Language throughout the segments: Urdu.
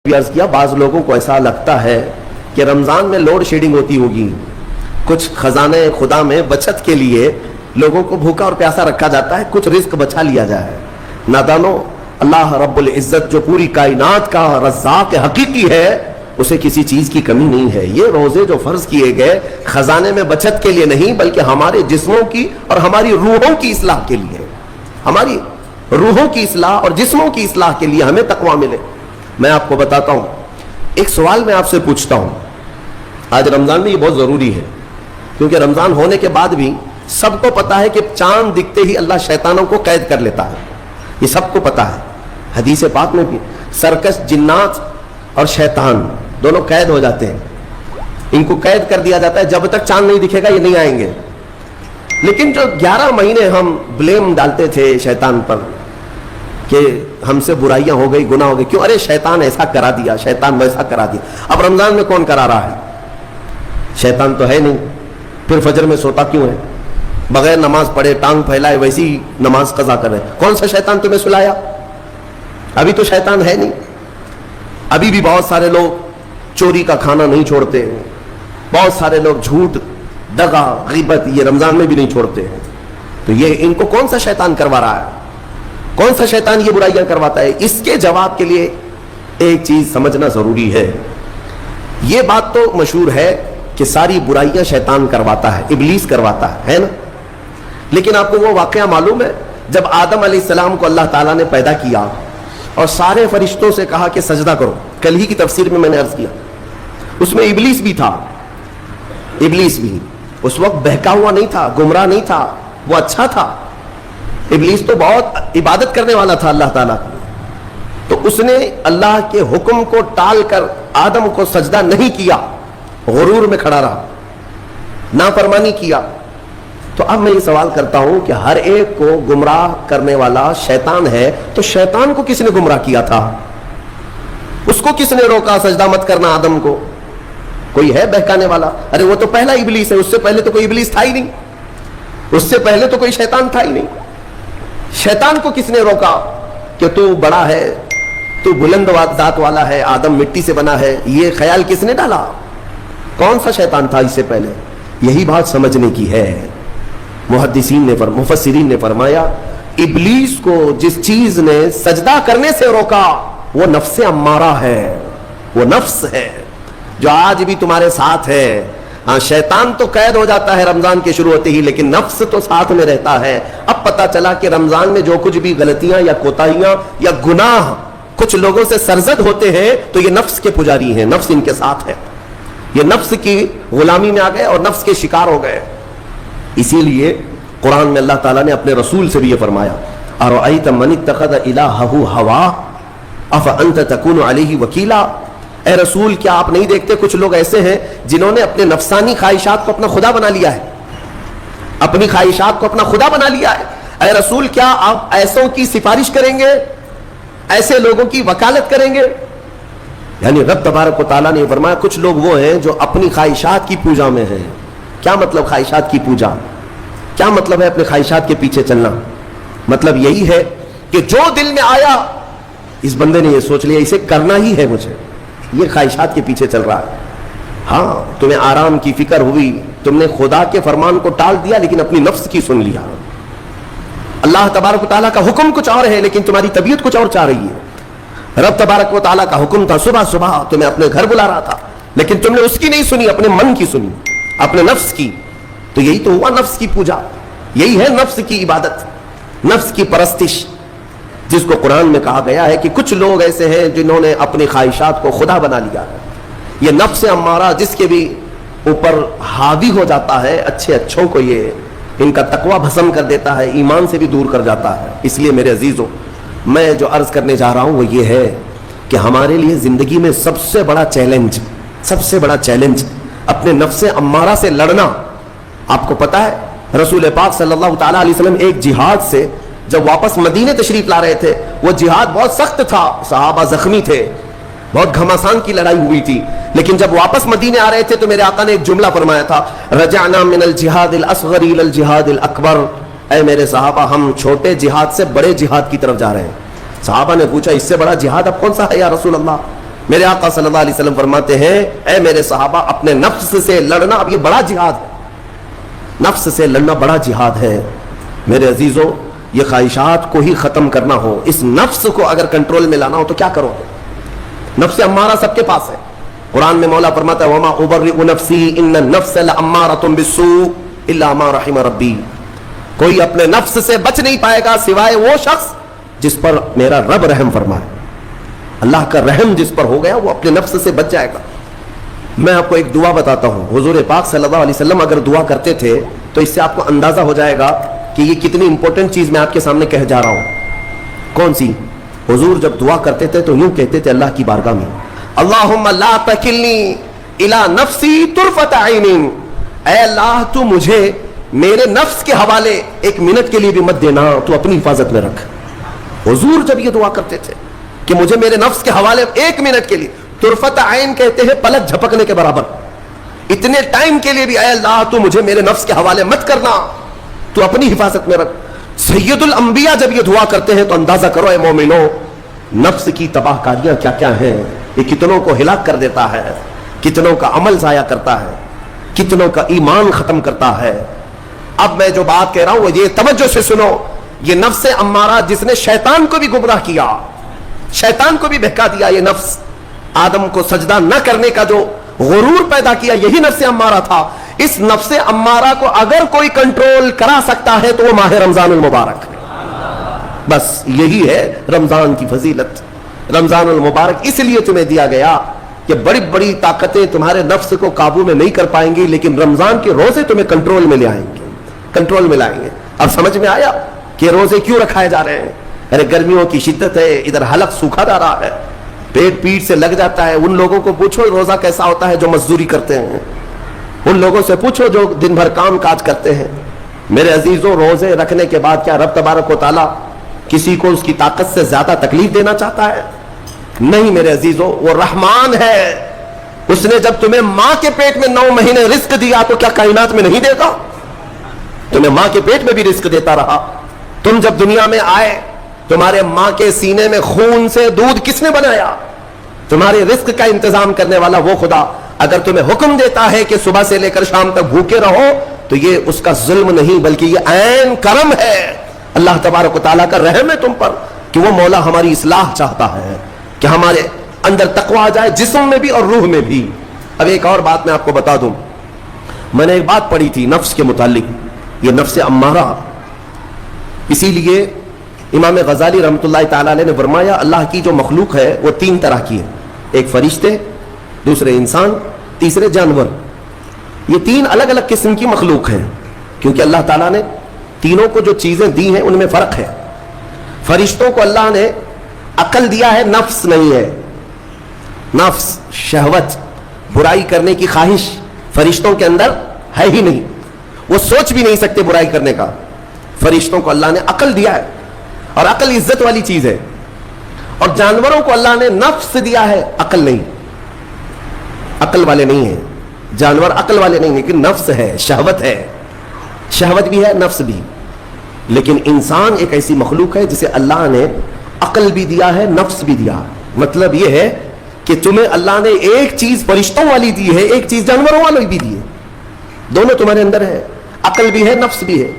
بھی عرض کیا بعض لوگوں کو ایسا لگتا ہے کہ رمضان میں لوڈ شیڈنگ ہوتی ہوگی، کچھ خزانے خدا میں بچت کے لیے لوگوں کو بھوکا اور پیاسا رکھا جاتا ہے، کچھ رزق بچا لیا جائے۔ نادانو، اللہ رب العزت جو پوری کائنات کا رزاق حقیقی ہے، اسے کسی چیز کی کمی نہیں ہے۔ یہ روزے جو فرض کیے گئے خزانے میں بچت کے لیے نہیں بلکہ ہمارے جسموں کی اور ہماری روحوں کی اصلاح کے لیے، ہماری روحوں کی اصلاح اور جسموں کی اصلاح کے لیے ہمیں تقویٰ ملے۔ میں آپ کو بتاتا ہوں، ایک سوال میں آپ سے پوچھتا ہوں، آج رمضان میں یہ بہت ضروری ہے کیونکہ رمضان ہونے کے بعد بھی سب کو پتا ہے کہ چاند دکھتے ہی اللہ شیطانوں کو قید کر لیتا ہے، یہ سب کو پتا ہے۔ حدیث پاک میں بھی سرکش جنات اور شیطان دونوں قید ہو جاتے ہیں، ان کو قید کر دیا جاتا ہے، جب تک چاند نہیں دکھے گا یہ نہیں آئیں گے۔ لیکن جو 11 مہینے ہم بلیم ڈالتے تھے شیطان پر کہ ہم سے برائیاں ہو گئی، گناہ ہو گئی، کیوں؟ ارے شیطان ایسا کرا دیا، شیطان ویسا کرا دیا۔ اب رمضان میں کون کرا رہا ہے؟ شیطان تو ہے نہیں، پھر فجر میں سوتا کیوں ہے؟ بغیر نماز پڑھے ٹانگ پھیلائے ویسی نماز قضا کر رہے۔ کون سا شیطان تمہیں سلایا؟ ابھی تو شیطان ہے نہیں۔ ابھی بھی بہت سارے لوگ چوری کا کھانا نہیں چھوڑتے، بہت سارے لوگ جھوٹ، دغا، غیبت یہ رمضان میں بھی نہیں چھوڑتے ہیں۔ تو یہ ان کو کون سا شیطان کروا رہا ہے؟ کون سا شیطان یہ برائیاں کرواتا ہے؟ اس کے جواب کے لیے ایک چیز سمجھنا ضروری ہے۔ یہ بات تو مشہور ہے کہ ساری برائیاں شیطان کرواتا ہے، ابلیس کرواتا ہے نا؟ لیکن آپ کو وہ واقعہ معلوم ہے جب آدم علیہ السلام کو اللہ تعالیٰ نے پیدا کیا اور سارے فرشتوں سے کہا کہ سجدہ کرو، کل ہی کی تفسیر میں نے عرض کیا، اس میں ابلیس بھی تھا۔ ابلیس بھی اس وقت بہکا ہوا نہیں تھا، گمراہ نہیں تھا، وہ اچھا تھا۔ ابلیس تو بہت عبادت کرنے والا تھا اللہ تعالیٰ کی، تو اس نے اللہ کے حکم کو ٹال کر آدم کو سجدہ نہیں کیا، غرور میں کھڑا رہا، نافرمانی کیا۔ تو اب میں یہ سوال کرتا ہوں کہ ہر ایک کو گمراہ کرنے والا شیطان ہے، تو شیطان کو کس نے گمراہ کیا تھا؟ اس کو کس نے روکا سجدہ مت کرنا آدم کو؟ کوئی ہے بہکانے والا؟ ارے وہ تو پہلا ابلیس ہے، اس سے پہلے تو کوئی ابلیس تھا ہی نہیں، اس سے پہلے تو کوئی شیطان تھا ہی نہیں۔ شیطان کو کس نے روکا کہ تو بڑا ہے، تو بلند ذات والا ہے، آدم مٹی سے بنا ہے؟ یہ خیال کس نے ڈالا؟ کون سا شیطان تھا اس سے پہلے؟ یہی بات سمجھنے کی ہے۔ محدثین نے مفسرین نے فرمایا ابلیس کو جس چیز نے سجدہ کرنے سے روکا وہ نفس امارہ ہے، وہ نفس ہے جو آج بھی تمہارے ساتھ ہے۔ ہاں، شیطان تو قید ہو جاتا ہے رمضان کے شروع ہوتے ہی، لیکن نفس تو ساتھ میں رہتا ہے۔ اب پتا چلا کہ رمضان میں جو کچھ بھی غلطیاں یا کوتاہیاں یا گناہ کچھ لوگوں سے سرزد ہوتے ہیں تو یہ نفس کے پجاری ہیں، نفس ان کے ساتھ ہے، یہ نفس کی غلامی میں آ گئے اور نفس کے شکار ہو گئے۔ اسی لیے قرآن میں اللہ تعالیٰ نے اپنے رسول سے بھی یہ فرمایا، اَرَأَيْتَ مَنِ اتَّخَذَ إِلَٰهَهُ هَوَاهُ أَفَأَنْتَ تَكُونُ عَلَيْهِ وَكِيلًا؟ اے رسول، کیا آپ نہیں دیکھتے کچھ لوگ ایسے ہیں جنہوں نے اپنے نفسانی خواہشات کو اپنا خدا بنا لیا ہے، اپنی خواہشات کو اپنا خدا بنا لیا ہے۔ اے رسول، کیا آپ ایسوں کی سفارش کریں گے، ایسے لوگوں کی وکالت کریں گے؟ یعنی رب تبارک و تعالیٰ نے فرمایا کچھ لوگ وہ ہیں جو اپنی خواہشات کی پوجا میں ہیں۔ کیا مطلب خواہشات کی پوجا؟ کیا مطلب ہے اپنے خواہشات کے پیچھے چلنا؟ مطلب یہی ہے کہ جو دل میں آیا اس بندے نے یہ سوچ لیا اسے کرنا ہی ہے مجھے، یہ خواہشات کے پیچھے چل رہا ہے۔ ہاں، تمہیں آرام کی فکر ہوئی، تم نے خدا کے فرمان کو ٹال دیا لیکن اپنی نفس کی سن لیا۔ اللہ تبارک و تعالیٰ کا حکم کچھ اور ہے لیکن تمہاری طبیعت کچھ اور چاہ رہی ہے۔ رب تبارک و تعالیٰ کا حکم تھا صبح صبح تمہیں اپنے گھر بلا رہا تھا، لیکن تم نے اس کی نہیں سنی، اپنے من کی سنی، اپنے نفس کی۔ تو یہی تو ہوا نفس کی پوجا، یہی ہے نفس کی عبادت، نفس کی پرستش، جس کو قرآن میں کہا گیا ہے کہ کچھ لوگ ایسے ہیں جنہوں نے اپنی خواہشات کو خدا بنا لیا۔ یہ نفس امارہ جس کے بھی اوپر حاوی ہو جاتا ہے، اچھے اچھوں کو یہ ان کا تقویٰ بھسم کر دیتا ہے، ایمان سے بھی دور کر جاتا ہے۔ اس لیے میرے عزیزوں، میں جو عرض کرنے جا رہا ہوں وہ یہ ہے کہ ہمارے لیے زندگی میں سب سے بڑا چیلنج اپنے نفس امارہ سے لڑنا۔ آپ کو پتا ہے رسول پاک صلی اللہ تعالیٰ علیہ وسلم ایک جہاد سے جب واپس مدینہ تشریف لا رہے تھے، وہ جہاد بہت سخت تھا، صحابہ زخمی تھے، بہت گھمسان کی لڑائی ہوئی تھی، لیکن جب واپس مدینے آ رہے تھے تو میرے آقا نے ایک جملہ فرمایا تھا، رجعنا من الجہاد الاصغر الى الجہاد الاکبر۔ اے میرے صحابہ، ہم چھوٹے جہاد سے بڑے جہاد کی طرف جا رہے ہیں۔ صحابہ نے پوچھا اس سے بڑا جہاد اب کون سا ہے یا رسول اللہ؟ میرے آقا صلی اللہ علیہ وسلم فرماتے ہیں اے میرے صحابہ اپنے نفس سے لڑنا اب یہ بڑا جہاد ہے، نفس سے لڑنا بڑا جہاد ہے۔ میرے عزیزوں یہ خواہشات کو ہی ختم کرنا ہو، اس نفس کو اگر کنٹرول میں لانا ہو تو کیا کرو؟ نفس امارہ سب کے پاس ہے۔ قرآن میں مولا فرماتا ہے وما ابرئ نفسی ان النفس لامارۃ بالسوء الا ما رحم ربی، کوئی اپنے نفس سے بچ نہیں پائے گا سوائے وہ شخص جس پر میرا رب رحم فرمائے۔ اللہ کا رحم جس پر ہو گیا وہ اپنے نفس سے بچ جائے گا۔ میں آپ کو ایک دعا بتاتا ہوں، حضور پاک صلی اللہ علیہ وسلم اگر دعا کرتے تھے تو اس سے آپ کو اندازہ ہو جائے گا کہ یہ کتنی امپورٹنٹ چیز میں آپ کے سامنے کہہ جا رہا ہوں۔ کون سی؟ حضور جب دعا کرتے تھے تو یوں کہتے تھے اللہ کی بارگاہ میں اللہم لا تکلنی الی نفسی طرفۃ عین، اے اللہ تو مجھے میرے نفس کے حوالے ایک منٹ کے لیے بھی مت دینا، تو اپنی حفاظت میں رکھ۔ حضور جب یہ دعا کرتے تھے کہ مجھے میرے نفس کے حوالے ایک منٹ کے لیے، طرفۃ عین کہتے ہیں پلک جھپکنے کے برابر، اتنے ٹائم کے لیے بھی اے اللہ تو مجھے میرے نفس کے حوالے مت کرنا، تو اپنی حفاظت میں رکھ۔ سید الانبیاء جب یہ دعا کرتے ہیں تو اندازہ کرو اے مومنو نفس کی تباہ کاریاں کیا کیا ہیں، یہ کتنوں کو ہلاک کر دیتا ہے، کتنوں کا عمل ضائع کرتا ہے، کتنوں کا ایمان ختم کرتا ہے۔ اب میں جو بات کہہ رہا ہوں وہ یہ توجہ سے سنو، یہ نفس امارہ جس نے شیطان کو بھی گمراہ کیا، شیطان کو بھی بہکا دیا، یہ نفس آدم کو سجدہ نہ کرنے کا جو غرور پیدا کیا یہی نفس امارہ تھا۔ اس نفس امارہ کو اگر کوئی کنٹرول کرا سکتا ہے تو وہ ماہ رمضان المبارک، بس یہی ہے رمضان کی فضیلت۔ رمضان المبارک اس لیے تمہیں دیا گیا کہ بڑی بڑی طاقتیں تمہارے نفس کو قابو میں نہیں کر پائیں گی، لیکن رمضان کے روزے تمہیں کنٹرول میں لے آئیں گے، کنٹرول میں لائیں گے۔ اب سمجھ میں آیا کہ روزے کیوں رکھائے جا رہے ہیں؟ ارے گرمیوں کی شدت ہے، ادھر حلق سوکھا جا رہا ہے، پیٹ پیٹ سے لگ جاتا ہے۔ ان لوگوں کو پوچھو روزہ کیسا ہوتا ہے جو مزدوری کرتے ہیں، ان لوگوں سے پوچھو جو دن بھر کام کاج کرتے ہیں۔ میرے عزیزوں روزے رکھنے کے بعد کیا رب تبارک و تعالیٰ کسی کو اس کی طاقت سے زیادہ تکلیف دینا چاہتا ہے؟ نہیں میرے عزیزوں، وہ رحمان ہے، اس نے جب تمہیں ماں کے پیٹ میں 9 مہینے رزق دیا تو کیا کائنات میں نہیں دے گا؟ تمہیں ماں کے پیٹ میں بھی رزق دیتا رہا۔ تم جب دنیا میں آئے تمہارے ماں کے سینے میں خون سے دودھ کس نے بنایا؟ تمہارے رزق کا انتظام کرنے والا وہ خدا اگر تمہیں حکم دیتا ہے کہ صبح سے لے کر شام تک بھوکے رہو تو یہ اس کا ظلم نہیں بلکہ یہ عین کرم ہے، اللہ تبارک و تعالیٰ کا رحم ہے تم پر کہ وہ مولا ہماری اصلاح چاہتا ہے کہ ہمارے اندر تقوی آ جائے جسم میں بھی اور روح میں بھی۔ اب ایک اور بات میں آپ کو بتا دوں، میں نے ایک بات پڑھی تھی نفس کے متعلق، یہ نفس امارہ، اسی لیے امام غزالی رحمۃ اللہ تعالیٰ علیہ نے فرمایا اللہ کی جو مخلوق ہے وہ 3 طرح کی ہے، ایک فرشتے، دوسرے انسان، تیسرے جانور۔ یہ 3 الگ الگ قسم کی مخلوق ہیں کیونکہ اللہ تعالیٰ نے تینوں کو جو چیزیں دی ہیں ان میں فرق ہے۔ فرشتوں کو اللہ نے عقل دیا ہے، نفس نہیں ہے۔ نفس، شہوت، برائی کرنے کی خواہش فرشتوں کے اندر ہے ہی نہیں، وہ سوچ بھی نہیں سکتے برائی کرنے کا۔ فرشتوں کو اللہ نے عقل دیا ہے اور عقل عزت والی چیز ہے، اور جانوروں کو اللہ نے نفس دیا ہے، عقل نہیں، عقل والے نہیں ہیں جانور، عقل والے نہیں، لیکن نفس ہے، شہوت ہے، شہوت بھی ہے نفس بھی۔ لیکن انسان ایک ایسی مخلوق ہے جسے اللہ نے عقل بھی دیا ہے، نفس بھی دیا۔ مطلب یہ ہے کہ تمہیں اللہ نے ایک چیز فرشتوں والی دی ہے، ایک چیز جانوروں والی بھی دی ہے، دونوں تمہارے اندر ہے، عقل بھی ہے، نفس بھی ہے۔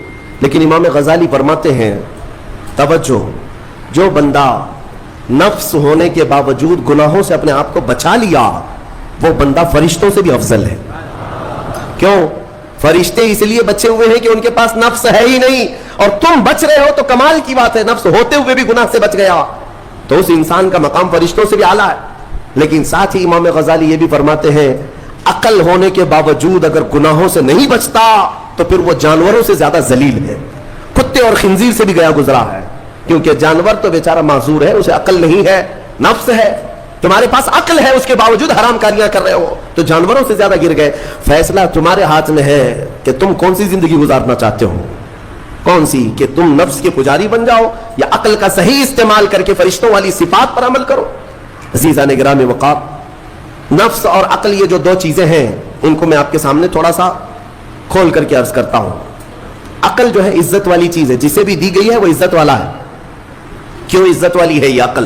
لیکن امام غزالی فرماتے ہیں توجہ، جو بندہ نفس ہونے کے باوجود گناہوں سے اپنے آپ کو بچا لیا وہ بندہ فرشتوں سے بھی افضل ہے۔ کیوں؟ فرشتے اس لیے بچے ہوئے ہیں کہ ان کے پاس نفس ہے ہی نہیں، اور تم بچ رہے ہو تو کمال کی بات ہے، نفس ہوتے ہوئے بھی گناہ سے بچ گیا تو اس انسان کا مقام فرشتوں سے بھی اعلیٰ ہے۔ لیکن ساتھ ہی امام غزالی یہ بھی فرماتے ہیں عقل ہونے کے باوجود اگر گناہوں سے نہیں بچتا تو پھر وہ جانوروں سے زیادہ ذلیل ہے، کتے اور خنزیر سے بھی گیا گزرا ہے، کیونکہ جانور تو بیچارہ معذور ہے، اسے عقل نہیں ہے، نفس ہے۔ تمہارے پاس عقل ہے اس کے باوجود حرام کاریاں کر رہے ہو تو جانوروں سے زیادہ گر گئے۔ فیصلہ تمہارے ہاتھ میں ہے کہ تم کون سی زندگی گزارنا چاہتے ہو، کون سی، کہ تم نفس کے پجاری بن جاؤ یا عقل کا صحیح استعمال کر کے فرشتوں والی صفات پر عمل کرو۔ عزیزان گرامی وقار، نفس اور عقل یہ جو 2 چیزیں ہیں ان کو میں آپ کے سامنے تھوڑا سا کھول کر کے عرض کرتا ہوں۔ عقل جو ہے عزت والی چیز ہے، جسے بھی دی گئی ہے وہ عزت والا ہے۔ کیوں عزت والی ہے یہ عقل؟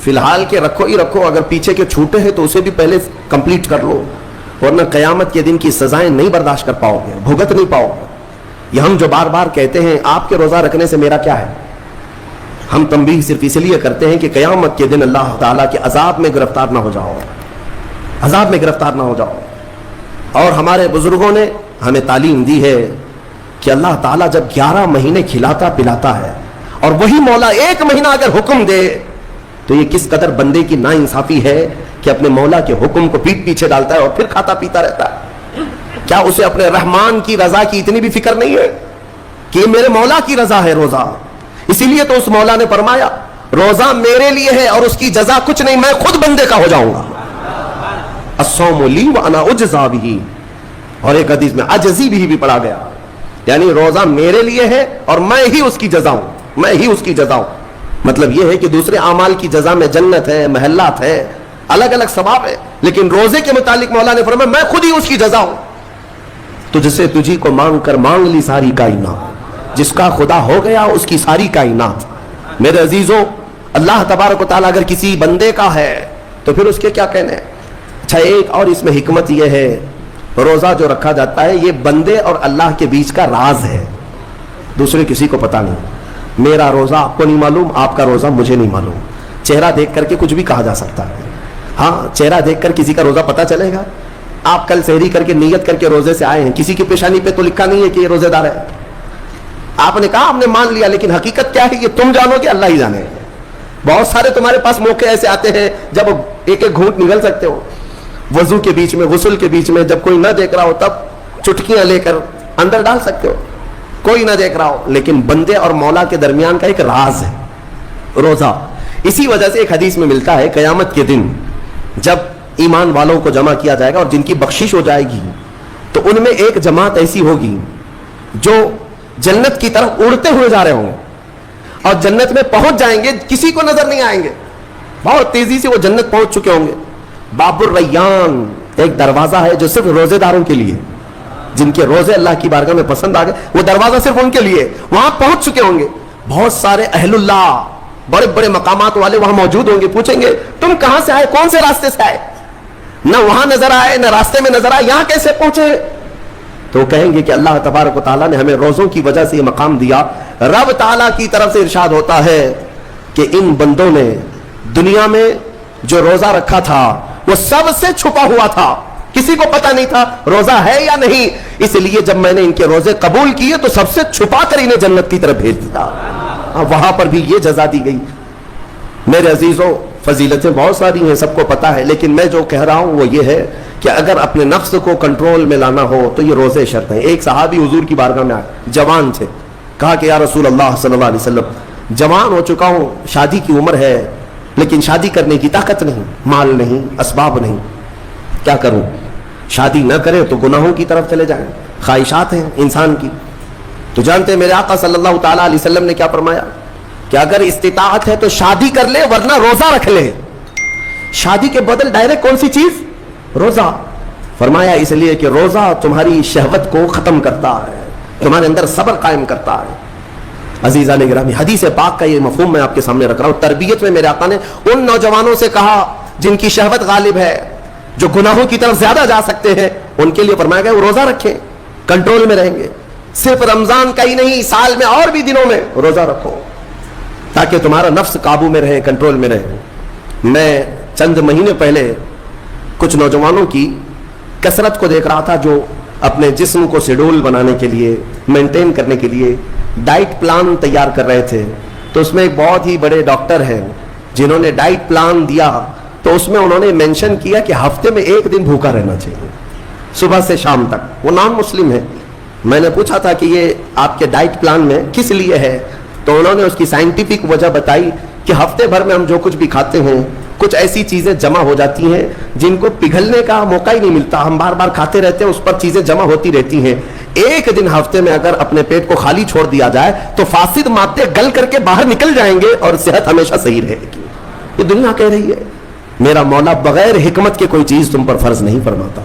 فی الحال کے رکھو ہی رکھو, اگر پیچھے کے چھوٹے ہیں تو اسے بھی پہلے کمپلیٹ کر لو, ورنہ قیامت کے دن کی سزائیں نہیں برداشت کر پاؤ گے, بھگت نہیں پاؤ گے. یہ ہم جو بار بار کہتے ہیں آپ کے روزہ رکھنے سے میرا کیا ہے, ہم تنبیہ صرف اس لیے کرتے ہیں کہ قیامت کے دن اللہ تعالیٰ کے عذاب میں گرفتار نہ ہو جاؤ, عذاب میں گرفتار نہ ہو جاؤ. اور ہمارے بزرگوں نے ہمیں تعلیم دی ہے کہ اللہ تعالیٰ جب 11 مہینے کھلاتا پلاتا ہے اور وہی مولا 1 مہینہ اگر حکم دے تو یہ کس قدر بندے کی ناانصافی ہے کہ اپنے مولا کے حکم کو پیٹ پیچھے ڈالتا ہے اور پھر کھاتا پیتا رہتا ہے. کیا اسے اپنے رحمان کی رضا کی اتنی بھی فکر نہیں ہے کہ میرے مولا کی رضا ہے روزہ؟ اسی لیے تو اس مولا نے فرمایا روزہ میرے لیے ہے اور اس کی جزا کچھ نہیں, میں خود بندے کا ہو جاؤں گا. الصوم لی وانا اجزا بہ, اور ایک حدیث میں اجزی بھی پڑھا گیا, یعنی روزہ میرے لیے ہے اور میں ہی اس کی جزا ہوں, میں ہی اس کی جزا ہوں. مطلب یہ ہے کہ دوسرے اعمال کی جزا میں جنت ہے, محلات ہے, الگ الگ ثواب ہے, لیکن روزے کے متعلق مولا نے فرمایا میں خود ہی اس کی جزا ہوں. تجھ سے تجھی کو مانگ کر مانگ لی ساری کائنات, جس کا خدا ہو گیا اس کی ساری کائنات. میرے عزیزوں, اللہ تبارک و تعالیٰ اگر کسی بندے کا ہے تو پھر اس کے کیا کہنے. اچھا, ایک اور اس میں حکمت یہ ہے, روزہ جو رکھا جاتا ہے یہ بندے اور اللہ کے بیچ کا راز ہے, دوسرے کسی کو پتا نہیں. میرا روزہ آپ کو نہیں معلوم, آپ کا روزہ مجھے نہیں معلوم. چہرہ دیکھ کر کے کچھ بھی کہا جا سکتا ہے. ہاں, چہرہ دیکھ کر کسی کا روزہ پتا چلے گا. آپ کل سحری کر کے نیت کر کے روزے سے آئے ہیں, کسی کی پیشانی پہ تو لکھا نہیں ہے کہ یہ روزے دار ہے. آپ نے کہا, آپ نے مان لیا, لیکن حقیقت کیا ہے یہ تم جانو گے, اللہ ہی جانے. بہت سارے تمہارے پاس موقع ایسے آتے ہیں جب ایک ایک گھونٹ نگل سکتے ہو, وضو کے بیچ میں, غسل کے بیچ میں, جب کوئی نہ دیکھ رہا ہو تب چٹکیاں لے کر اندر ڈال سکتے ہو, کوئی نہ دیکھ رہا ہو. لیکن بندے اور مولا کے درمیان کا ایک راز ہے روزہ. اسی وجہ سے ایک حدیث میں ملتا ہے قیامت کے دن جب ایمان والوں کو جمع کیا جائے گا اور جن کی بخشش ہو جائے گی تو ان میں ایک جماعت ایسی ہوگی جو جنت کی طرف اڑتے ہوئے جا رہے ہوں گے اور جنت میں پہنچ جائیں گے, کسی کو نظر نہیں آئیں گے, بہت تیزی سے وہ جنت پہنچ چکے ہوں گے. باب الریان ایک دروازہ ہے جو صرف روزے داروں کے لیے, جن کے روزے اللہ کی بارگاہ میں پسند آ گئے, وہ دروازہ صرف ان کے لیے, وہاں پہنچ چکے ہوں گے. بہت سارے اہل اللہ, بڑے بڑے مقامات والے وہاں موجود ہوں گے. پوچھیں گے تم کہاں سے آئے, کون سے راستے سے آئے؟ نہ وہاں نظر آئے نہ راستے میں نظر آئے, یہاں کیسے پہنچے؟ تو کہیں گے کہ اللہ تبارک و تعالیٰ نے ہمیں روزوں کی وجہ سے یہ مقام دیا. رب تعالیٰ کی طرف سے ارشاد ہوتا ہے کہ ان بندوں نے دنیا میں جو روزہ رکھا تھا وہ سب سے چھپا ہوا تھا, کسی کو پتا نہیں تھا روزہ ہے یا نہیں, اس لیے جب میں نے ان کے روزے قبول کیے تو سب سے چھپا کر انہیں جنت کی طرف بھیج دیا. وہاں پر بھی یہ جزا دی گئی. میرے عزیزوں, فضیلتیں بہت ساری ہیں, سب کو پتا ہے, لیکن میں جو کہہ رہا ہوں وہ یہ ہے کہ اگر اپنے نفس کو کنٹرول میں لانا ہو تو یہ روزے شرط ہیں. ایک صحابی حضور کی بارگاہ میں آئے, جوان تھے, کہا کہ یا رسول اللہ صلی اللہ علیہ وسلم, جوان ہو چکا ہوں, شادی کی عمر ہے, لیکن شادی کرنے کی طاقت نہیں, مال نہیں, اسباب نہیں, کیا کروں؟ شادی نہ کرے تو گناہوں کی طرف چلے جائیں, خواہشات ہیں انسان کی. تو جانتے ہیں میرے آقا صلی اللہ تعالیٰ علیہ وسلم نے کیا فرمایا کہ اگر استطاعت ہے تو شادی کر لے ورنہ روزہ رکھ لے. شادی کے بدل ڈائریکٹ کون سی چیز؟ روزہ. فرمایا اس لیے کہ روزہ تمہاری شہوت کو ختم کرتا ہے, تمہارے اندر صبر قائم کرتا ہے. عزیزان گرامی, حدیث پاک کا یہ مفہوم میں آپ کے سامنے رکھ رہا ہوں. تربیت میں میرے آقا نے ان نوجوانوں سے کہا جن کی شہوت غالب ہے, جو گناہوں کی طرف زیادہ جا سکتے ہیں, ان کے لیے فرمایا گیا وہ روزہ رکھیں, کنٹرول میں رہیں گے. صرف رمضان کا ہی نہیں, سال میں اور بھی دنوں میں روزہ رکھو تاکہ تمہارا نفس قابو میں رہے, کنٹرول میں رہے. میں چند مہینے پہلے کچھ نوجوانوں کی کثرت کو دیکھ رہا تھا جو اپنے جسم کو شیڈول بنانے کے لیے, مینٹین کرنے کے لیے ڈائٹ پلان تیار کر رہے تھے. تو اس میں ایک بہت ہی بڑے ڈاکٹر ہیں جنہوں نے ڈائٹ پلان دیا, تو اس میں انہوں نے مینشن کیا کہ ہفتے میں 1 دن بھوکا رہنا چاہیے, صبح سے شام تک. وہ نان مسلم ہے. میں نے پوچھا تھا کہ یہ آپ کے ڈائٹ پلان میں کس لیے ہے, تو انہوں نے اس کی سائنٹیفک وجہ بتائی کہ ہفتے بھر میں ہم جو کچھ بھی کھاتے ہیں کچھ ایسی چیزیں جمع ہو جاتی ہیں جن کو پگھلنے کا موقع ہی نہیں ملتا, ہم بار بار کھاتے رہتے ہیں, اس پر چیزیں جمع ہوتی رہتی ہیں. 1 دن ہفتے میں اگر اپنے پیٹ کو خالی چھوڑ دیا جائے تو فاسد مادے گل کر کے باہر نکل جائیں گے اور صحت ہمیشہ صحیح رہے گی. یہ دنیا کہہ رہی ہے. میرا مولا بغیر حکمت کے کوئی چیز تم پر فرض نہیں فرماتا.